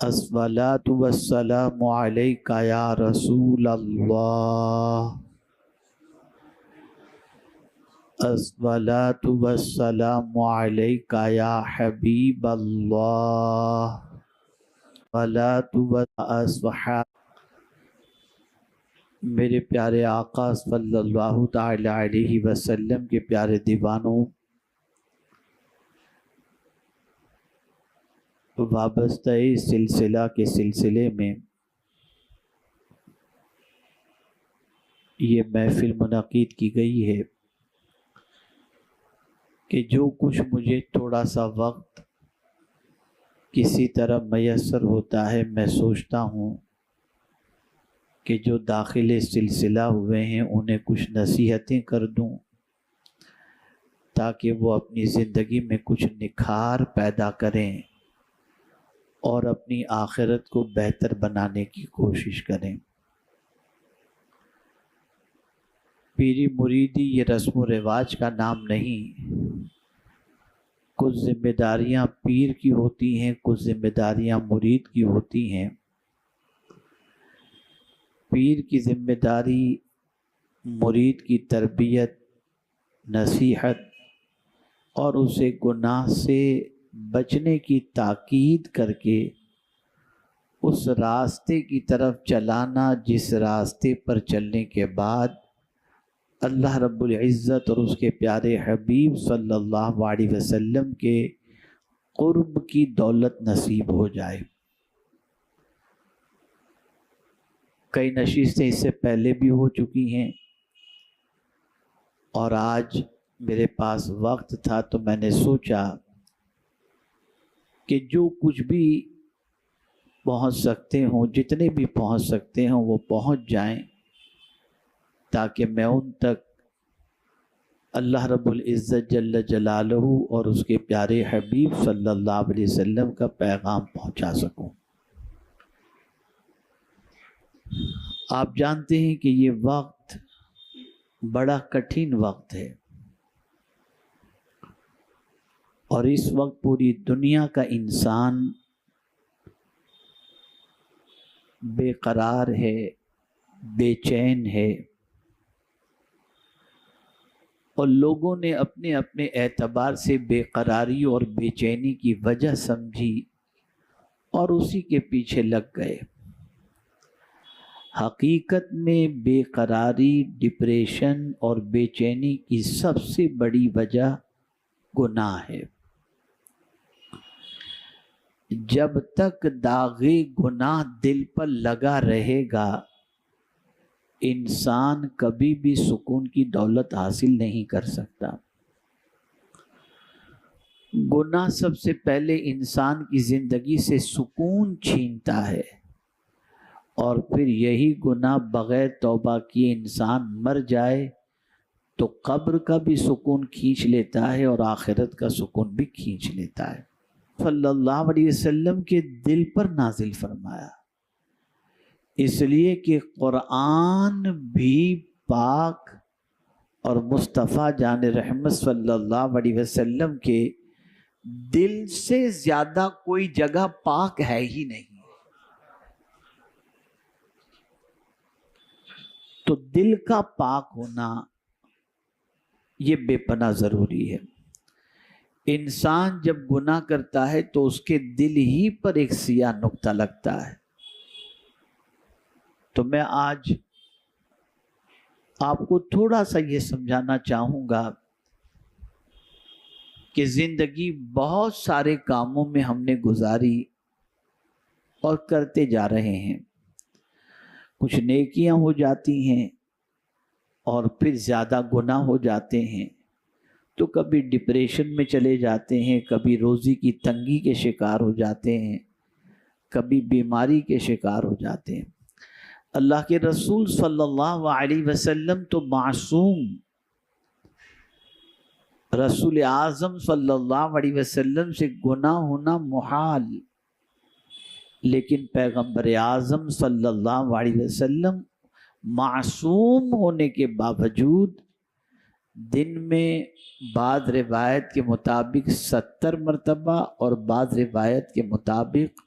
الصلاۃ والسلام علیک یا رسول اللہ، الصلاۃ والسلام علیک یا حبیب اللہ، الصلاۃ والسلام۔ میرے پیارے آقا صلی اللہ تعالی علیہ وسلم کے پیارے دیوانوں، وابستہ سلسلہ کے سلسلے میں یہ محفل منعقد کی گئی ہے کہ جو کچھ مجھے تھوڑا سا وقت کسی طرح میسر ہوتا ہے، میں سوچتا ہوں کہ جو داخل سلسلہ ہوئے ہیں انہیں کچھ نصیحتیں کر دوں تاکہ وہ اپنی زندگی میں کچھ نکھار پیدا کریں اور اپنی آخرت کو بہتر بنانے کی کوشش کریں۔ پیری مریدی یہ رسم و رواج کا نام نہیں، کچھ ذمہ داریاں پیر کی ہوتی ہیں، کچھ ذمہ داریاں مرید کی ہوتی ہیں۔ پیر کی ذمہ داری مرید کی تربیت، نصیحت اور اسے گناہ سے بچنے کی تاکید کر کے اس راستے کی طرف چلانا جس راستے پر چلنے کے بعد اللہ رب العزت اور اس کے پیارے حبیب صلی اللہ علیہ وسلم کے قرب کی دولت نصیب ہو جائے۔ کئی نشستیں اس سے پہلے بھی ہو چکی ہیں اور آج میرے پاس وقت تھا تو میں نے سوچا کہ جو کچھ بھی پہنچ سکتے ہوں، جتنے بھی پہنچ سکتے ہوں وہ پہنچ جائیں تاکہ میں ان تک اللہ رب العزت جل جلالہ اور اس کے پیارے حبیب صلی اللہ علیہ وسلم کا پیغام پہنچا سکوں۔ آپ جانتے ہیں کہ یہ وقت بڑا کٹھن وقت ہے اور اس وقت پوری دنیا کا انسان بے قرار ہے، بے چین ہے اور لوگوں نے اپنے اپنے اعتبار سے بے قراری اور بے چینی کی وجہ سمجھی اور اسی کے پیچھے لگ گئے۔ حقیقت میں بے قراری، ڈپریشن اور بے چینی کی سب سے بڑی وجہ گناہ ہے۔ جب تک داغ گناہ دل پر لگا رہے گا انسان کبھی بھی سکون کی دولت حاصل نہیں کر سکتا۔ گناہ سب سے پہلے انسان کی زندگی سے سکون چھینتا ہے اور پھر یہی گناہ بغیر توبہ کیے انسان مر جائے تو قبر کا بھی سکون کھینچ لیتا ہے اور آخرت کا سکون بھی کھینچ لیتا ہے۔ صلی اللہ علیہ وسلم کے دل پر نازل فرمایا، اس لیے کہ قرآن بھی پاک اور مصطفیٰ جان رحمت صلی اللہ علیہ وسلم کے دل سے زیادہ کوئی جگہ پاک ہے ہی نہیں۔ تو دل کا پاک ہونا یہ بے پناہ ضروری ہے۔ انسان جب گناہ کرتا ہے تو اس کے دل ہی پر ایک سیاہ نقطہ لگتا ہے۔ تو میں آج آپ کو تھوڑا سا یہ سمجھانا چاہوں گا کہ زندگی بہت سارے کاموں میں ہم نے گزاری اور کرتے جا رہے ہیں، کچھ نیکیاں ہو جاتی ہیں اور پھر زیادہ گناہ ہو جاتے ہیں تو کبھی ڈپریشن میں چلے جاتے ہیں، کبھی روزی کی تنگی کے شکار ہو جاتے ہیں، کبھی بیماری کے شکار ہو جاتے ہیں۔ اللہ کے رسول صلی اللہ علیہ وسلم تو معصوم، رسول اعظم صلی اللہ علیہ وسلم سے گناہ ہونا محال، لیکن پیغمبر اعظم صلی اللہ علیہ وسلم معصوم ہونے کے باوجود دن میں بعض روایت کے مطابق 70 مرتبہ اور بعض روایت کے مطابق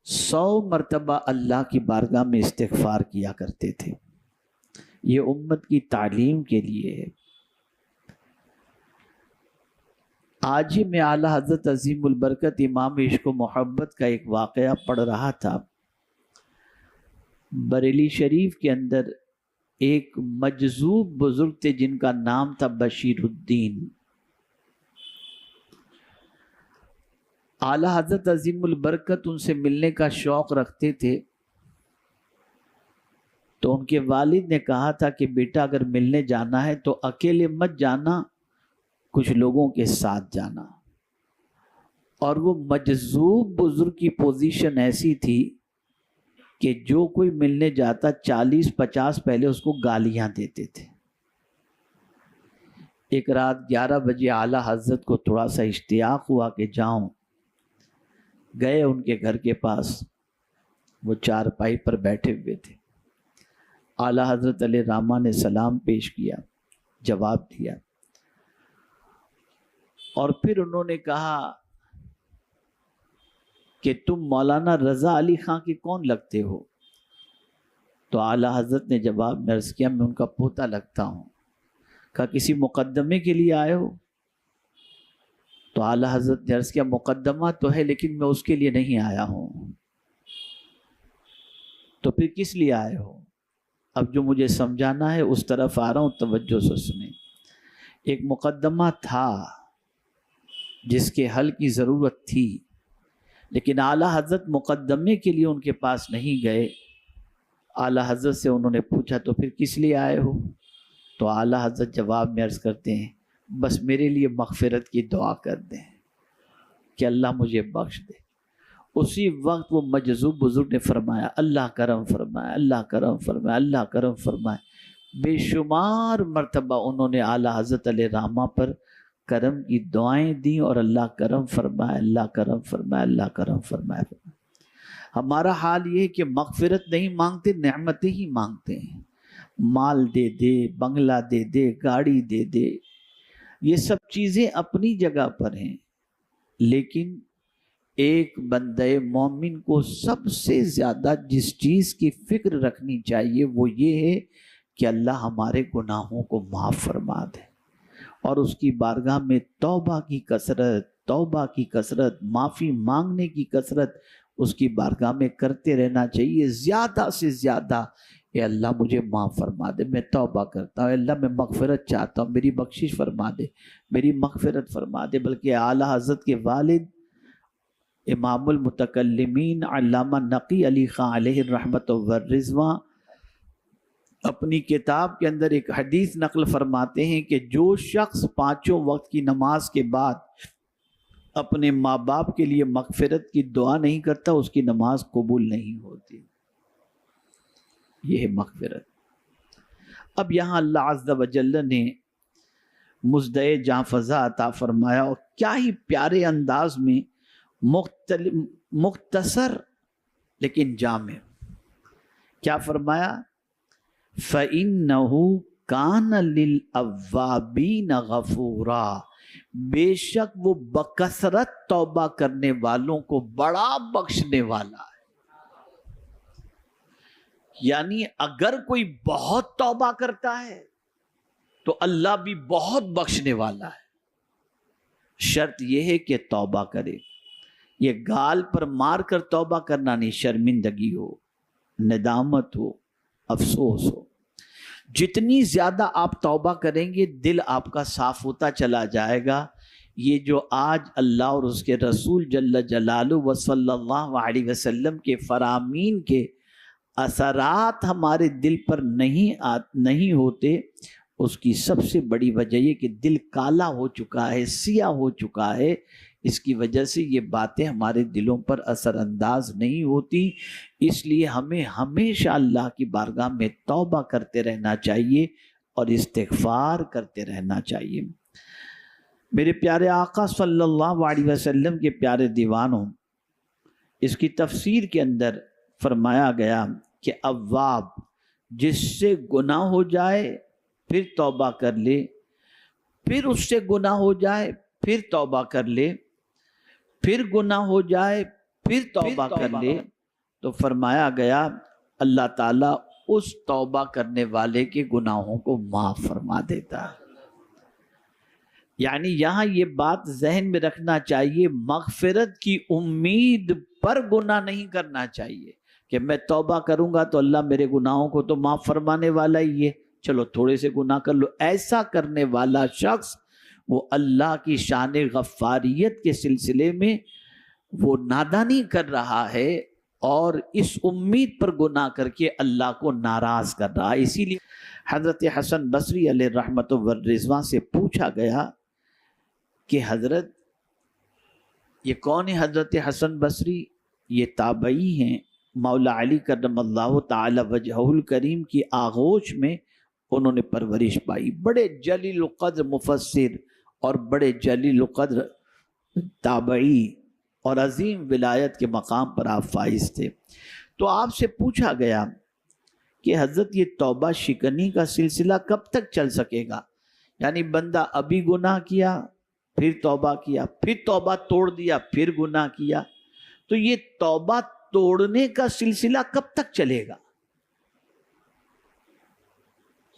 100 مرتبہ اللہ کی بارگاہ میں استغفار کیا کرتے تھے۔ یہ امت کی تعلیم کے لیے ہے۔ آج ہی میں اعلیٰ حضرت عظیم البرکت امام عشق و محبت کا ایک واقعہ پڑھ رہا تھا۔ بریلی شریف کے اندر ایک مجذوب بزرگ تھے جن کا نام تھا بشیر الدین۔ اعلیٰ حضرت عظیم البرکت ان سے ملنے کا شوق رکھتے تھے، تو ان کے والد نے کہا تھا کہ بیٹا اگر ملنے جانا ہے تو اکیلے مت جانا، کچھ لوگوں کے ساتھ جانا۔ اور وہ مجذوب بزرگ کی پوزیشن ایسی تھی کہ جو کوئی ملنے جاتا 40-50 پہلے اس کو گالیاں دیتے تھے۔ ایک رات 11 بجے اعلیٰ حضرت کو تھوڑا سا اشتیاق ہوا کہ جاؤں، گئے ان کے گھر کے پاس، وہ چارپائی پر بیٹھے ہوئے تھے۔ اعلیٰ حضرت علیہ رحمہ نے سلام پیش کیا، جواب دیا، اور پھر انہوں نے کہا کہ تم مولانا رضا علی خان کے کون لگتے ہو؟ تو اعلیٰ حضرت نے جواب میں عرض کیا میں ان کا پوتا لگتا ہوں۔ کہا کسی مقدمے کے لیے آئے ہو؟ تو اعلیٰ حضرت نے عرض کیا مقدمہ تو ہے لیکن میں اس کے لیے نہیں آیا ہوں۔ تو پھر کس لیے آئے ہو؟ اب جو مجھے سمجھانا ہے اس طرف آ رہا ہوں، توجہ سے سنیں۔ ایک مقدمہ تھا جس کے حل کی ضرورت تھی، لیکن اعلیٰ حضرت مقدمے کے لیے ان کے پاس نہیں گئے۔ اعلیٰ حضرت سے انہوں نے پوچھا تو پھر کس لیے آئے ہو؟ تو اعلیٰ حضرت جواب میں عرض کرتے ہیں بس میرے لیے مغفرت کی دعا کر دیں کہ اللہ مجھے بخش دے۔ اسی وقت وہ مجذوب بزرگ نے فرمایا اللہ کرم فرمائے، اللہ کرم فرمائے، اللہ کرم فرمائے۔ بے شمار مرتبہ انہوں نے اعلیٰ حضرت علیہ رحمہ پر کرم کی دعائیں دیں اور اللہ کرم فرمائے، اللہ کرم فرمائے، اللہ کرم فرمائے۔ ہمارا حال یہ ہے کہ مغفرت نہیں مانگتے، نعمتیں ہی مانگتے ہیں۔ مال دے دے، بنگلہ دے دے، گاڑی دے دے، یہ سب چیزیں اپنی جگہ پر ہیں، لیکن ایک بندہ مومن کو سب سے زیادہ جس چیز کی فکر رکھنی چاہیے وہ یہ ہے کہ اللہ ہمارے گناہوں کو معاف فرما دے، اور اس کی بارگاہ میں توبہ کی کثرت، توبہ کی کثرت، معافی مانگنے کی کثرت اس کی بارگاہ میں کرتے رہنا چاہیے، زیادہ سے زیادہ۔ اے اللہ مجھے معاف فرما دے، میں توبہ کرتا ہوں، اللہ میں مغفرت چاہتا ہوں، میری بخشش فرما دے، میری مغفرت فرما دے۔ بلکہ اعلیٰ حضرت کے والد امام المتکلمین علامہ نقی علی خان علیہ الرحمت والرضوان اپنی کتاب کے اندر ایک حدیث نقل فرماتے ہیں کہ جو شخص 5 وقت کی نماز کے بعد اپنے ماں باپ کے لیے مغفرت کی دعا نہیں کرتا اس کی نماز قبول نہیں ہوتی۔ یہ ہے مغفرت۔ اب یہاں اللہ عز و جل نے مزدہ جاں فضا عطا فرمایا، اور کیا ہی پیارے انداز میں مختصر لیکن جامع کیا فرمایا؟ فَإِنَّهُ كَانَ لِلْأَوَّابِينَ غَفُورًا، بے شک وہ بکثرت توبہ کرنے والوں کو بڑا بخشنے والا ہے۔ یعنی اگر کوئی بہت توبہ کرتا ہے تو اللہ بھی بہت بخشنے والا ہے، شرط یہ ہے کہ توبہ کرے۔ یہ گال پر مار کر توبہ کرنا نہیں، شرمندگی ہو، ندامت ہو، افسوس ہو۔ جتنی زیادہ آپ توبہ کریں گے دل آپ کا صاف ہوتا چلا جائے گا۔ یہ جو آج اللہ اور اس کے رسول جل جلالہ و صلی اللہ علیہ وسلم کے فرامین کے اثرات ہمارے دل پر نہیں ہوتے، اس کی سب سے بڑی وجہ یہ کہ دل کالا ہو چکا ہے، سیاہ ہو چکا ہے۔ اس کی وجہ سے یہ باتیں ہمارے دلوں پر اثر انداز نہیں ہوتی۔ اس لیے ہمیں ہمیشہ اللہ کی بارگاہ میں توبہ کرتے رہنا چاہیے اور استغفار کرتے رہنا چاہیے۔ میرے پیارے آقا صلی اللہ علیہ وسلم کے پیارے دیوانوں، اس کی تفسیر کے اندر فرمایا گیا کہ اواب جس سے گناہ ہو جائے پھر توبہ کر لے، پھر اس سے گناہ ہو جائے پھر توبہ کر لے، پھر گناہ ہو جائے پھر توبہ کر لے، تو فرمایا گیا اللہ تعالیٰ اس توبہ کرنے والے کے گناہوں کو معاف فرما دیتا ہے۔ یعنی یہاں یہ بات ذہن میں رکھنا چاہیے، مغفرت کی امید پر گناہ نہیں کرنا چاہیے کہ میں توبہ کروں گا تو اللہ میرے گناہوں کو تو معاف فرمانے والا ہی ہے، چلو تھوڑے سے گناہ کر لو۔ ایسا کرنے والا شخص وہ اللہ کی شان غفاریت کے سلسلے میں وہ نادانی کر رہا ہے اور اس امید پر گناہ کر کے اللہ کو ناراض کر رہا ہے۔ اسی لیے حضرت حسن بصری علیہ رحمت و رضوان سے پوچھا گیا کہ حضرت یہ کون ہے؟ حضرت حسن بصری یہ تابعی ہیں، مولا علی کرم اللہ تعالی وجہہ الکریم کی آغوش میں انہوں نے پرورش پائی، بڑے جلیل القدر مفسر اور بڑے جلیل القدر تابعی اور عظیم ولایت کے مقام پر آپ فائز تھے۔ تو آپ سے پوچھا گیا کہ حضرت یہ توبہ شکنی کا سلسلہ کب تک چل سکے گا؟ یعنی بندہ ابھی گناہ کیا، پھر توبہ کیا، پھر توبہ توڑ دیا، پھر گناہ کیا، تو یہ توبہ توڑنے کا سلسلہ کب تک چلے گا؟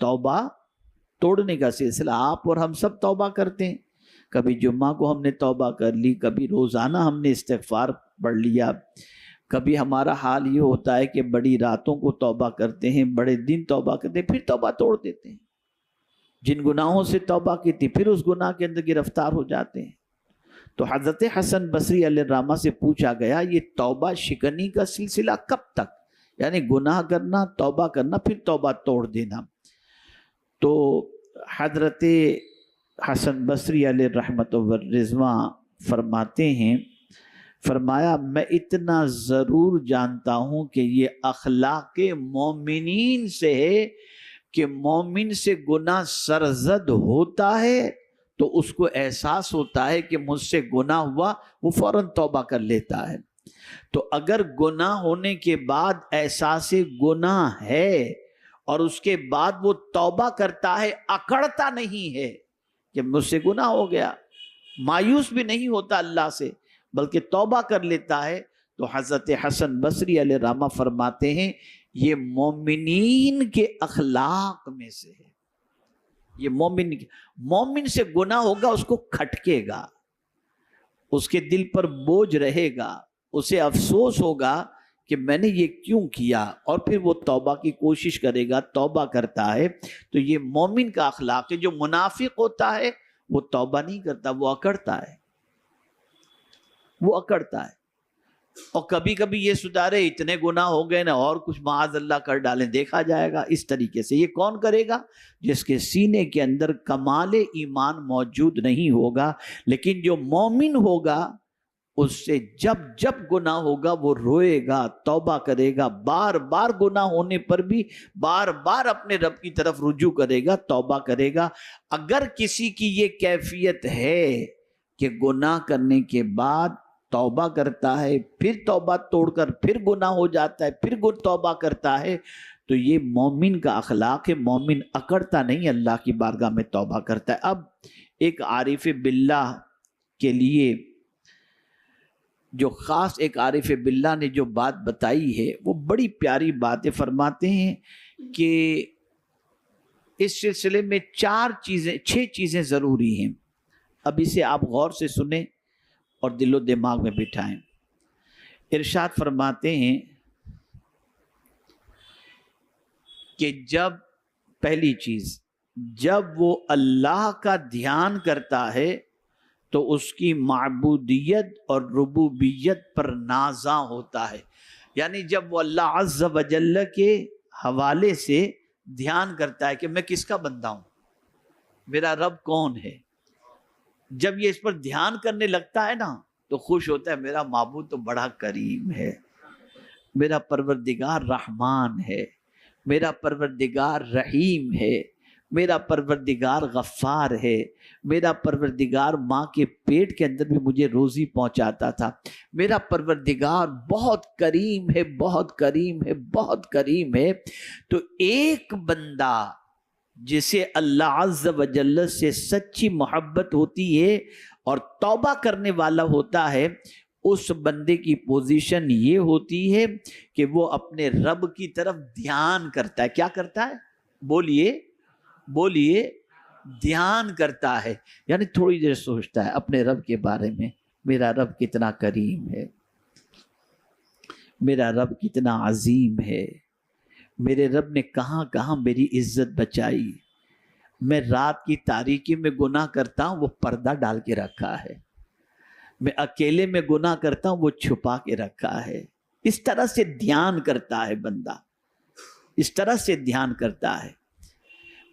توبہ توڑنے کا سلسلہ آپ اور ہم سب توبہ کرتے ہیں، کبھی جمعہ کو ہم نے توبہ کر لی، کبھی روزانہ ہم نے استغفار پڑھ لیا، کبھی ہمارا حال یہ ہوتا ہے کہ بڑی راتوں کو توبہ کرتے ہیں، بڑے دن توبہ کرتے ہیں، پھر توبہ توڑ دیتے ہیں، جن گناہوں سے توبہ کی تھی پھر اس گناہ کے اندر گرفتار ہو جاتے ہیں۔ تو حضرت حسن بصری علیہ الرحمہ سے پوچھا گیا یہ توبہ شکنی کا سلسلہ کب تک؟ یعنی گناہ کرنا، توبہ کرنا، پھر توبہ توڑ دینا۔ تو حضرت حسن بصری علیہ رحمت و رضوان فرماتے ہیں، فرمایا میں اتنا ضرور جانتا ہوں کہ یہ اخلاق مومنین سے ہے کہ مومن سے گناہ سرزد ہوتا ہے تو اس کو احساس ہوتا ہے کہ مجھ سے گناہ ہوا، وہ فوراً توبہ کر لیتا ہے۔ تو اگر گناہ ہونے کے بعد احساس گناہ ہے اور اس کے بعد وہ توبہ کرتا ہے، اکڑتا نہیں ہے کہ مجھ سے گناہ ہو گیا، مایوس بھی نہیں ہوتا اللہ سے، بلکہ توبہ کر لیتا ہے، تو حضرت حسن بصری علیہ الرحمہ فرماتے ہیں یہ مومنین کے اخلاق میں سے ہے۔ یہ مومن سے گناہ ہوگا، اس کو کھٹکے گا، اس کے دل پر بوجھ رہے گا، اسے افسوس ہوگا کہ میں نے یہ کیوں کیا، اور پھر وہ توبہ کی کوشش کرے گا، توبہ کرتا ہے۔ تو یہ مومن کا اخلاق ہے۔ جو منافق ہوتا ہے وہ توبہ نہیں کرتا، وہ اکڑتا ہے، وہ اکڑتا ہے، اور کبھی کبھی یہ سدھارے اتنے گناہ ہو گئے نا اور کچھ معاذ اللہ کر ڈالیں، دیکھا جائے گا۔ اس طریقے سے یہ کون کرے گا؟ جس کے سینے کے اندر کمال ایمان موجود نہیں ہوگا۔ لیکن جو مومن ہوگا اس سے جب جب گناہ ہوگا وہ روئے گا، توبہ کرے گا، بار بار گناہ ہونے پر بھی بار بار اپنے رب کی طرف رجوع کرے گا، توبہ کرے گا۔ اگر کسی کی یہ کیفیت ہے کہ گناہ کرنے کے بعد توبہ کرتا ہے، پھر توبہ توڑ کر پھر گناہ ہو جاتا ہے، پھر توبہ کرتا ہے، تو یہ مومن کا اخلاق ہے۔ مومن اکڑتا نہیں، اللہ کی بارگاہ میں توبہ کرتا ہے۔ اب ایک عارف باللہ کے لیے جو خاص ایک عارف باللہ نے جو بات بتائی ہے وہ بڑی پیاری باتیں فرماتے ہیں کہ اس سلسلے میں 6 چیزیں ضروری ہیں۔ اب اسے آپ غور سے سنیں اور دل و دماغ میں بٹھائیں۔ ارشاد فرماتے ہیں کہ پہلی چیز، جب وہ اللہ کا دھیان کرتا ہے تو اس کی معبودیت اور ربوبیت پر نازاں ہوتا ہے۔ یعنی جب وہ اللہ عز و جل کے حوالے سے دھیان کرتا ہے کہ میں کس کا بندہ ہوں، میرا رب کون ہے، جب یہ اس پر دھیان کرنے لگتا ہے نا تو خوش ہوتا ہے، میرا معبود تو بڑا کریم ہے، میرا پروردگار رحمان ہے، میرا پروردگار رحیم ہے، میرا پروردگار غفار ہے، میرا پروردگار ماں کے پیٹ کے اندر بھی مجھے روزی پہنچاتا تھا، میرا پروردگار بہت کریم ہے، بہت کریم ہے، بہت کریم ہے۔ تو ایک بندہ جسے اللہ عز و جل سے سچی محبت ہوتی ہے اور توبہ کرنے والا ہوتا ہے، اس بندے کی پوزیشن یہ ہوتی ہے کہ وہ اپنے رب کی طرف دھیان کرتا ہے. کیا کرتا ہے؟ بولیے دھیان کرتا ہے. یعنی تھوڑی دیر سوچتا ہے اپنے رب کے بارے میں، میرا رب کتنا کریم ہے، میرا رب کتنا عظیم ہے، میرے رب نے کہاں کہاں میری عزت بچائی. میں رات کی تاریکی میں گناہ کرتا ہوں، وہ پردہ ڈال کے رکھا ہے. میں اکیلے میں گناہ کرتا ہوں، وہ چھپا کے رکھا ہے. اس طرح سے دھیان کرتا ہے بندہ، اس طرح سے دھیان کرتا ہے.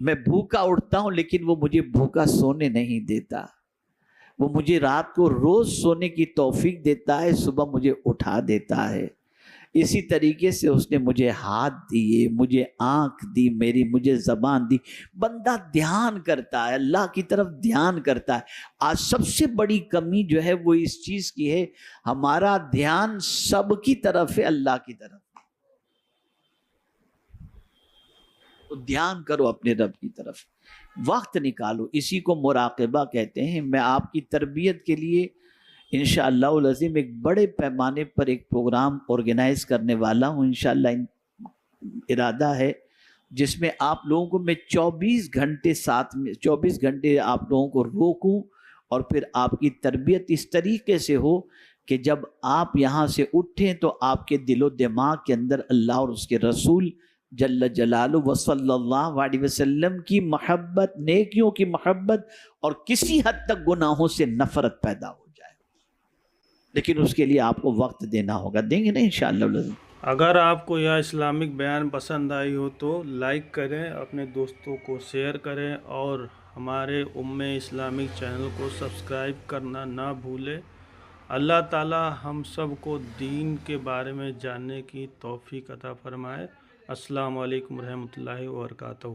میں بھوکا اٹھتا ہوں لیکن وہ مجھے بھوکا سونے نہیں دیتا. وہ مجھے رات کو روز سونے کی توفیق دیتا ہے، صبح مجھے اٹھا دیتا ہے. اسی طریقے سے اس نے مجھے ہاتھ دیے، مجھے آنکھ دی، مجھے زبان دی. بندہ دھیان کرتا ہے، اللہ کی طرف دھیان کرتا ہے. آج سب سے بڑی کمی جو ہے وہ اس چیز کی ہے، ہمارا دھیان سب کی طرف ہے، اللہ کی طرف. تو دھیان کرو اپنے رب کی طرف، وقت نکالو. اسی کو مراقبہ کہتے ہیں. میں آپ کی تربیت کے لیے انشاءاللہ العظیم ایک بڑے پیمانے پر ایک پروگرام آرگنائز کرنے والا ہوں. انشاءاللہ ارادہ ہے جس میں آپ لوگوں کو میں 24 گھنٹے آپ لوگوں کو روکوں اور پھر آپ کی تربیت اس طریقے سے ہو کہ جب آپ یہاں سے اٹھیں تو آپ کے دل و دماغ کے اندر اللہ اور اس کے رسول جل جلالہ و صلی اللہ علیہ وسلم کی محبت، نیکیوں کی محبت اور کسی حد تک گناہوں سے نفرت پیدا ہو جائے. لیکن اس کے لیے آپ کو وقت دینا ہوگا. دیں گے نا انشاءاللہ. اگر آپ کو یہ اسلامک بیان پسند آئی ہو تو لائک کریں، اپنے دوستوں کو شیئر کریں اور ہمارے اسلامک چینل کو سبسکرائب کرنا نہ بھولیں. اللہ تعالی ہم سب کو دین کے بارے میں جاننے کی توفیق عطا فرمائے. السلام علیکم ورحمۃ اللہ وبرکاتہ.